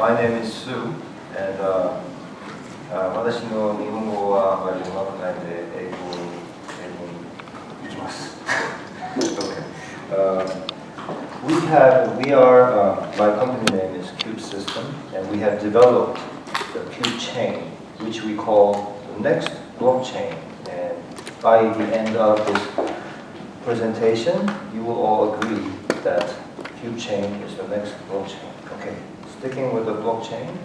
My name is Sue, and 私の日本語はあまりうまくないので英語に行きます。Okay. My company name is Cube System, and we have developed the Cubechain, which we call the next blockchain. And by the end of this presentation, you will all agree that Cubechain is the next blockchain. Okay, sticking with the blockchain,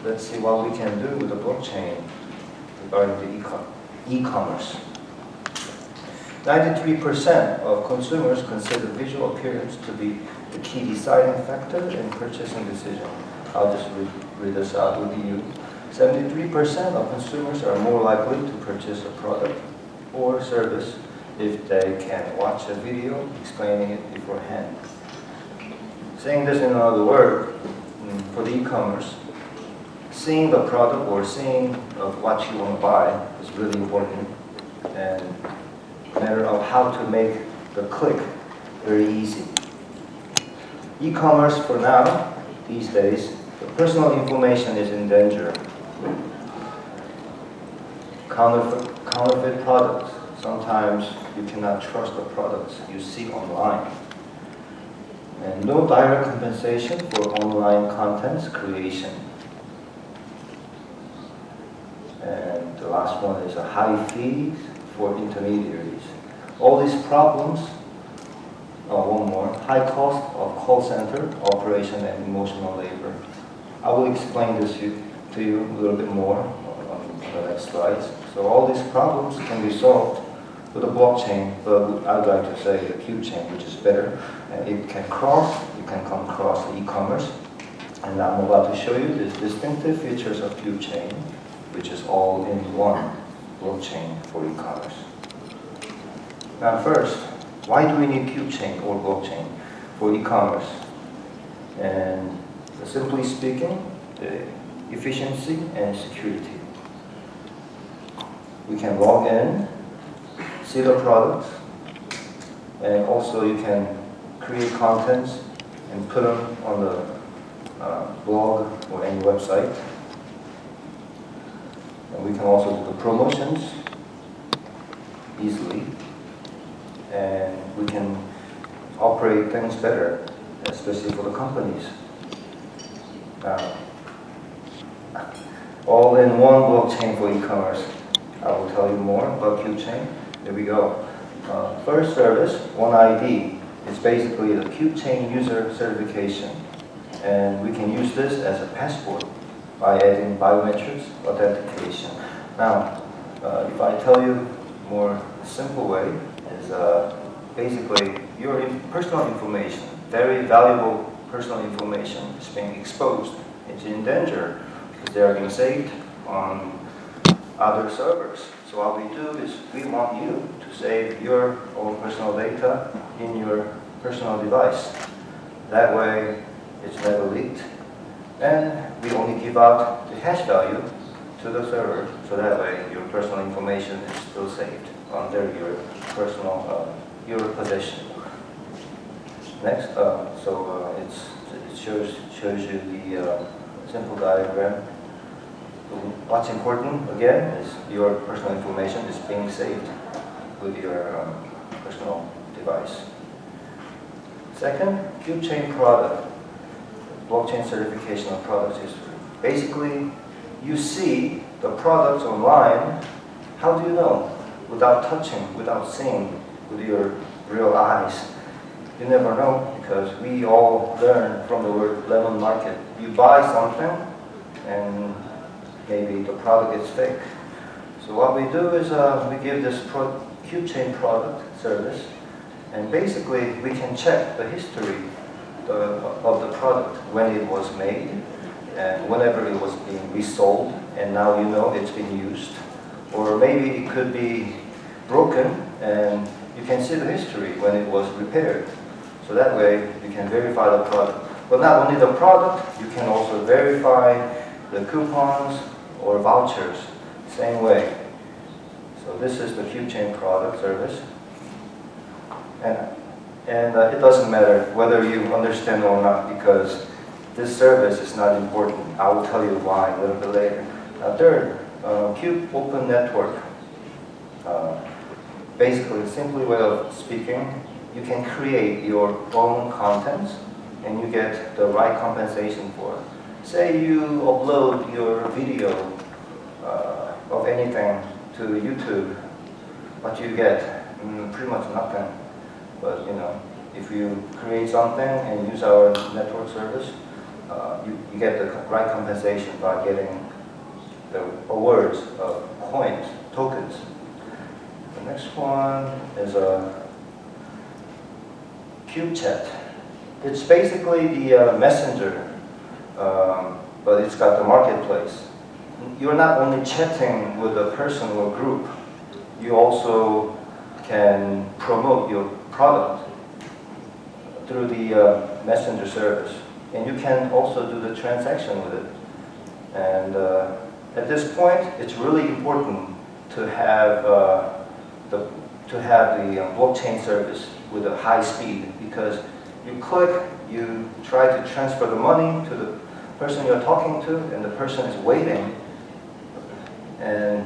let's see what we can do with the blockchain regarding the e-commerce. 93% of consumers consider visual appearance to be the key deciding factor in purchasing decision. I'll just read this out with you. 73% of consumers are more likely to purchase a product or service if they can watch a video explaining it beforehand. Saying this in another word, for the e-commerce, seeing the product or seeing what you want to buy is really important, and a matter of how to make the click very easy. E-commerce for now, these days, the personal information is in danger. Counterfeit products. Sometimes you cannot trust the products you see online. And no direct compensation for online contents creation. And the last one is a high fees for intermediaries. All these problems, one more, high cost of call center operation and emotional labor. I will explain this to you a little bit more on the next slides. So all these problems can be solved with a blockchain, but I'd like to say the Cubechain, which is better, and it can come across the e-commerce. And I'm about to show you the distinctive features of Cubechain, which is all in one blockchain for e-commerce. Now first, why do we need Cubechain or blockchain for e-commerce? And simply speaking, the efficiency and security. We can log in, see the products, and also you can create contents and put them on the blog or any website. And we can also do the promotions easily, and we can operate things better, especially for the companies. All in one blockchain for e-commerce. I will tell you more about Cubechain. Here we go. First service, OneID, is basically the Cubechain user certification. And we can use this as a passport by adding biometrics authentication. Now, if I tell you more simple way, is basically your personal information, very valuable personal information is being exposed. It's in danger because they are being saved on other servers. So what we do is we want you to save your own personal data in your personal device. That way it's never leaked. And we only give out the hash value to the server, so that way your personal information is still saved under your personal, your possession. Next, it shows you the simple diagram. What's important, again, is your personal information is being saved with your personal device. Second, Cubechain product. Blockchain certification of products is basically you see the products online. How do you know? Without touching, without seeing with your real eyes. You never know, because we all learn from the word lemon market. You buy something and maybe the product is fake. So what we do is we give this Cubechain product service, and basically we can check the history of the product, when it was made and whenever it was being resold, and now you know it's been used. Or maybe it could be broken and you can see the history when it was repaired. So that way you can verify the product. But not only the product, you can also verify the coupons or vouchers, same way. So this is the Cubechain product service. And it doesn't matter whether you understand or not, because this service is not important. I will tell you why a little bit later. Third, Cube Open Network. Basically, simply way of speaking, you can create your own contents and you get the right compensation for it. Say you upload your video of anything to YouTube, what you get? Pretty much nothing. But you know, if you create something and use our network service, you get the right compensation by getting the awards of coins, tokens. The next one is a Cubechain. It's basically the messenger, but it's got the marketplace. You're not only chatting with a person or group, you also can promote your product through the messenger service. And you can also do the transaction with it. And at this point, it's really important to have the blockchain service with a high speed, because you click, you try to transfer the money to the person you're talking to, and the person is waiting. And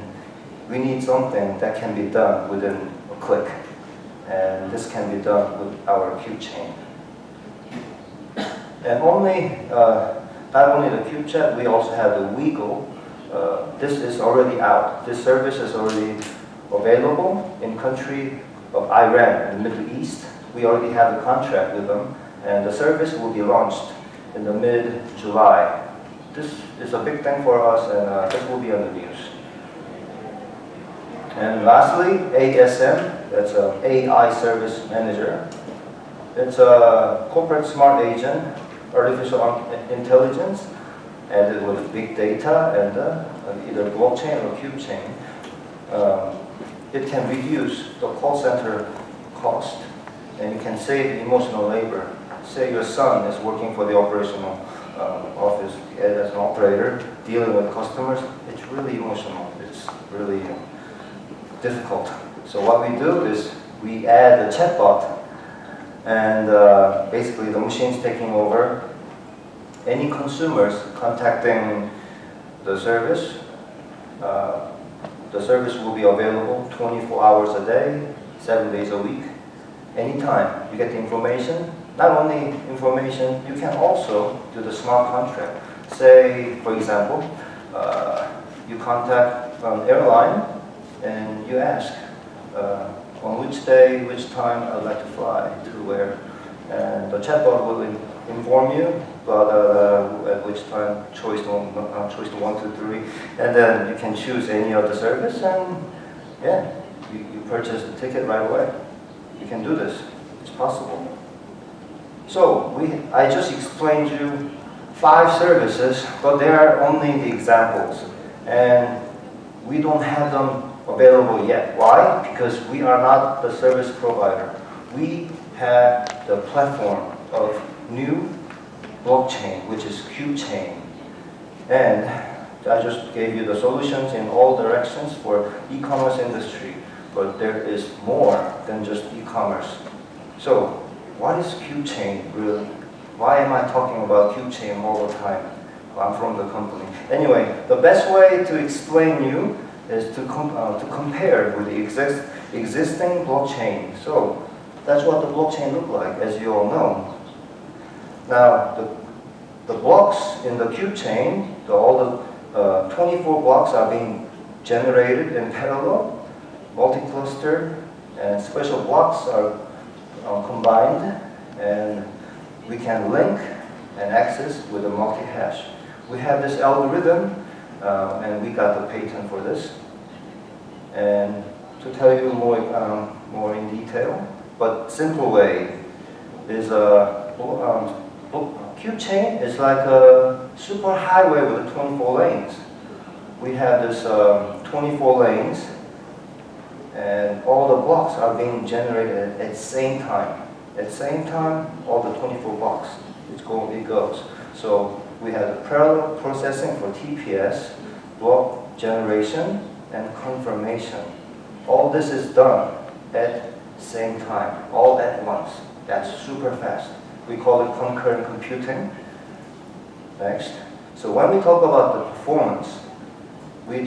we need something that can be done within a click. And this can be done with our Cubechain. And not only the Cubechain, we also have the Weagle. This is already out. This service is already available in country of Iran in the Middle East. We already have a contract with them, and the service will be launched in the mid-July. This is a big thing for us, and this will be on the news. And lastly, ASM, that's an AI Service Manager. It's a corporate smart agent, artificial intelligence, added with big data and either blockchain or Cubechain. It can reduce the call center cost, and you can save emotional labor. Say your son is working for the operational office as an operator, dealing with customers. It's really emotional. It's really difficult. So what we do is we add a chatbot, and basically the machine's taking over. Any consumers contacting the service will be available 24 hours a day, 7 days a week, anytime. You get the information. Not only information, you can also do the smart contract. Say, for example, you contact an airline and you ask, on which day, which time I'd like to fly to where. And the chatbot will inform you about at which time, choice 1, 2, 3, and then you can choose any of the service, and yeah, you purchase the ticket right away. You can do this. It's possible. So I just explained you 5 services, but they are only the examples, and we don't have them available yet. Why? Because we are not the service provider. We have the platform of new blockchain, which is Cubechain. And I just gave you the solutions in all directions for e-commerce industry, but there is more than just e-commerce. So what is Cubechain really? Why am I talking about Cubechain all the time? I'm from the company. Anyway, the best way to explain you is to compare with the existing blockchain. So that's what the blockchain looks like, as you all know. Now, the blocks in the Cubechain, all the 24 blocks are being generated in parallel, multi-clustered, and special blocks are combined, and we can link and access with a multi-hash. We have this algorithm, and we got the patent for this. And to tell you more in detail, but simple way is Cubechain is like a super highway with 24 lanes. We have this 24 lanes, and all the blocks are being generated at the same time. At the same time, all the 24 blocks, it goes. So we have the parallel processing for TPS, block generation, and confirmation. All this is done at the same time, all at once. That's super fast. We call it concurrent computing. Next. So when we talk about the performance, we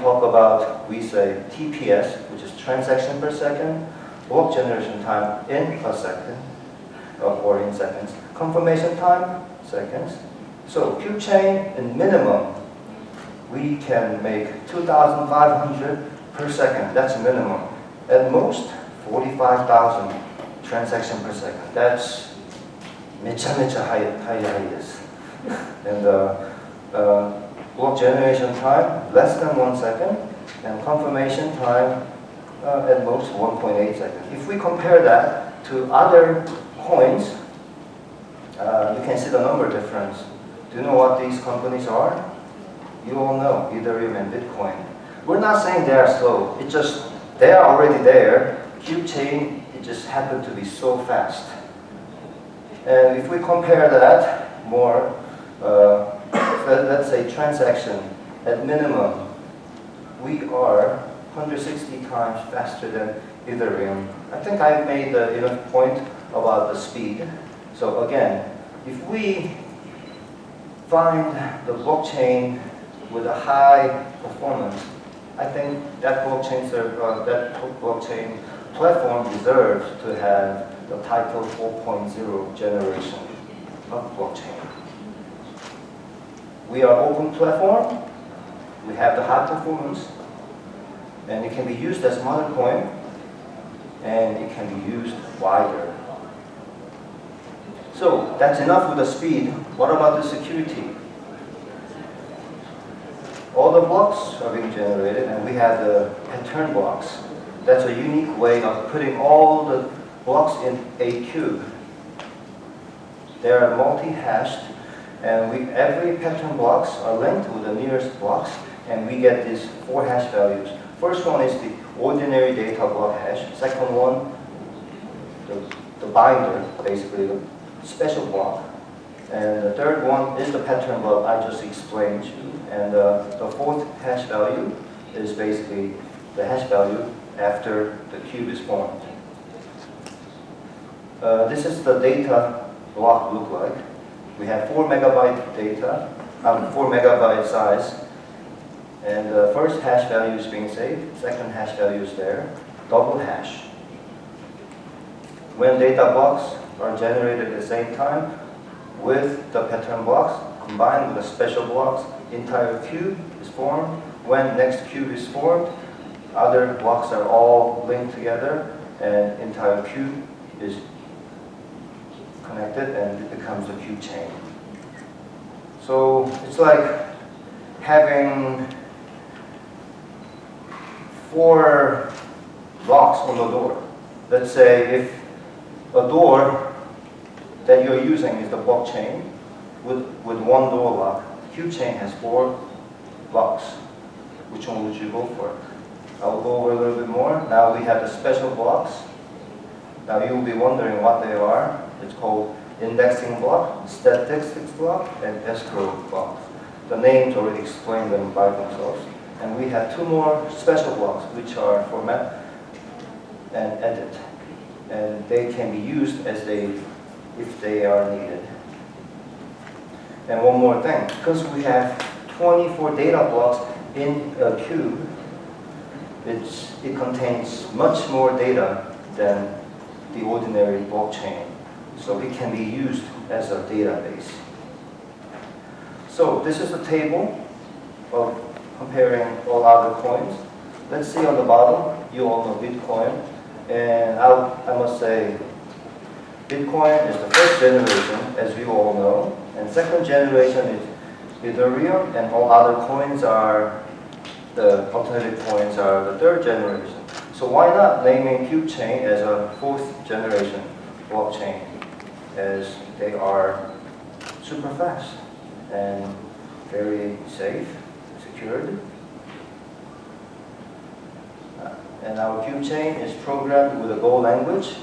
say TPS, which is transaction per second, block generation time in a second, or in seconds, confirmation time, seconds. So Cubechain, in minimum, we can make 2,500 per second. That's minimum. At most, 45,000 transaction per second. That's highest. And block generation time, less than 1 second, and confirmation time, at most 1.8 seconds. If we compare that to other coins, you can see the number difference. Do you know what these companies are? You all know, Ethereum and Bitcoin. We're not saying they are slow. It's just, they are already there. Cubechain, it just happened to be so fast. And if we compare that more, let's say transaction, at minimum, we are 160 times faster than Ethereum. I think I made enough point about the speed. So again, if we find the blockchain with a high performance, I think that blockchain platform deserves to have the title 4.0 generation of blockchain. We are open platform, we have the high performance, and it can be used as mother coin, and it can be used wider. So that's enough with the speed. What about the security? All the blocks are being generated, and we have the pattern blocks. That's a unique way of putting all the blocks in a cube. They are multi-hashed, and every pattern blocks are linked with the nearest blocks, and we get these 4 hash values. First one is the ordinary data block hash. Second one, the binder, basically the special block. And the third one is the pattern block I just explained to you. And the fourth hash value is basically the hash value after the cube is formed. This is the data block look like. We have 4 megabyte data, 4 megabyte size. And the first hash value is being saved, second hash value is there, double hash. When data blocks are generated at the same time with the pattern blocks combined with the special blocks, entire cube is formed. When next cube is formed, other blocks are all linked together and entire cube is connected and it becomes a cube chain. So it's like having 4 locks on the door. Let's say if a door that you're using is the blockchain with 1 door lock, Cubechain has 4 locks. Which one would you go for? I'll go over a little bit more. Now we have the special blocks. Now you'll be wondering what they are. It's called indexing block, statistics block, and escrow block. The names already explain them by themselves. And we have 2 more special blocks, which are format and edit. And they can be used if they are needed. And one more thing, because we have 24 data blocks in a cube, it contains much more data than the ordinary blockchain. So it can be used as a database. So this is a table of comparing all other coins. Let's see on the bottom, you all know Bitcoin. And I must say, Bitcoin is the first generation, as you all know. And second generation is Ethereum, and all other coins are, the alternative coins are the 3rd generation. So why not naming Cubechain as a 4th generation blockchain, as they are super fast and very safe, secured. And our Cubechain is programmed with a Go language.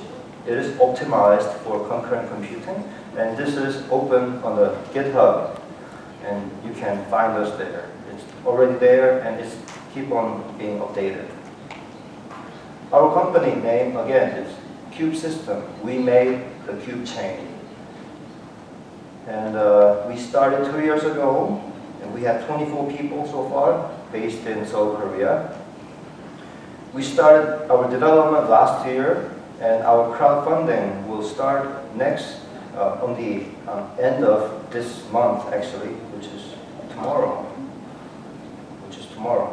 It is optimized for concurrent computing, and this is open on the GitHub, and you can find us there. It's already there, and it's keep on being updated. Our company name, again, is Cube System. We made the Cubechain. And we started 2 years ago, and we have 24 people so far, based in Seoul, Korea. We started our development last year, and our crowdfunding will start next on the end of this month, actually, which is tomorrow.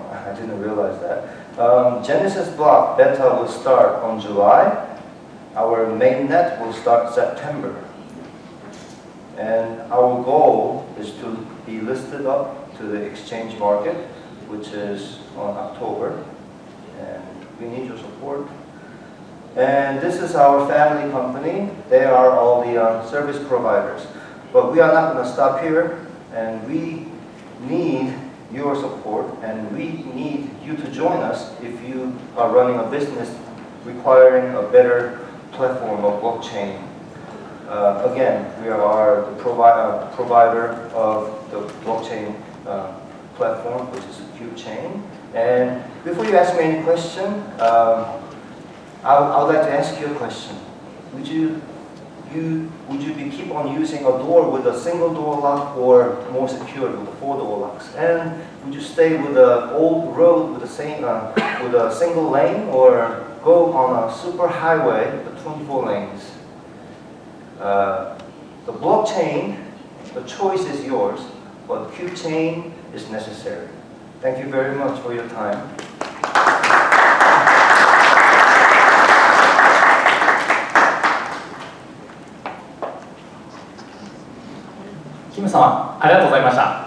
I didn't realize that. Genesis block beta will start on July. Our mainnet will start September. And our goal is to be listed up to the exchange market, which is on October. And we need your support. And this is our family company. They are all the service providers. But we are not going to stop here. And we need your support, and we need you to join us if you are running a business requiring a better platform of blockchain. Again, we are the provider of the blockchain platform, which is Cubechain. And before you ask me any question, I would like to ask you a question. Would you keep on using a door with a single door lock, or more secure with 4 door locks? And would you stay with an old road with a single lane, or go on a super highway with 24 lanes? The blockchain, the choice is yours, but Cubechain is necessary. Thank you very much for your time.キム様、ありがとうございました。